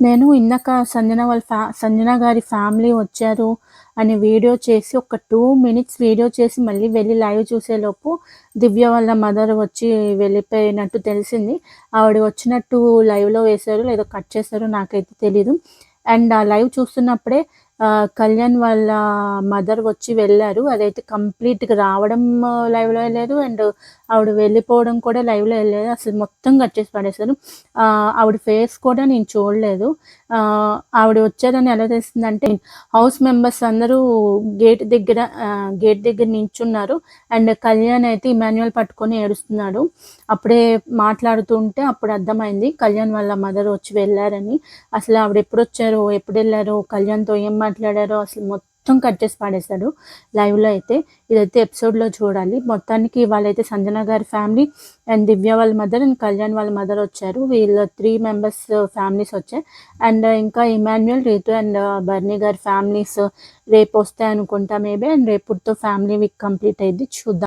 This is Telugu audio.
నేను ఇందాక సంజన గారి ఫ్యామిలీ వచ్చారు అని వీడియో చేసి ఒక 2 మినిట్స్ వీడియో చేసి మళ్ళీ వెళ్లి లైవ్ చూసేలోపు దివ్య వాళ్ళ మదర్ వచ్చి వెళ్ళిపోయినట్టు తెలిసింది. ఆవిడ వచ్చినట్టు లైవ్‌లో వేశారో లేదో కట్ చేశారో నాకైతే తెలీదు. అండ్ ఆ లైవ్ చూస్తున్నప్పుడే కళ్యాణ్ వాళ్ళ మదర్ వచ్చి వెళ్లారు. అదైతే కంప్లీట్‌గా రావడం లైవ్‌లో లేదు. అండ్ ఆవిడ వెళ్ళిపోవడం కూడా లైవ్‌లో లేదు. అసలు మొత్తం కట్ చేసి పడేశారు. ఆవిడ ఫేస్ కూడా నేను చూడలేదు. ఆవిడ వచ్చారని ఎలా తెలిసిందంటే హౌస్ మెంబర్స్ అందరూ గేట్ దగ్గర నించున్నారు. అండ్ కళ్యాణ్ అయితే ఇమాన్యుయల్ పట్టుకొని ఏడుస్తున్నాడు. అప్పుడే మాట్లాడుతుంటే అప్పుడు అర్థమైంది కళ్యాణ్ వాళ్ళ మదర్ వచ్చి వెళ్లారని. అసలు ఆవిడ ఎప్పుడొచ్చారో, ఎప్పుడెళ్లారో, కళ్యాణ్‌తో ఏం మాట్లాడారో అసలు మొత్తం కట్ చేసి పడేశాడు లైవ్‌లో అయితే. ఇదైతే ఎపిసోడ్‌లో చూడాలి. మొత్తానికి వాళ్ళైతే సంజన గారి ఫ్యామిలీ అండ్ దివ్య వాళ్ళ మదర్ అండ్ కళ్యాణ్ వాళ్ళ మదర్ వచ్చారు. వీళ్ళ 3 మెంబర్స్ ఫ్యామిలీస్ వచ్చాయి. అండ్ ఇంకా ఇమాన్యుయల్, రీతు అండ్ బర్నీ గారి ఫ్యామిలీస్ రేపొస్తాయనుకుంటా మేబీ. అండ్ రేపుటితో ఫ్యామిలీ వీక్ కంప్లీట్ అయ్యిద్ది. చూద్దాం.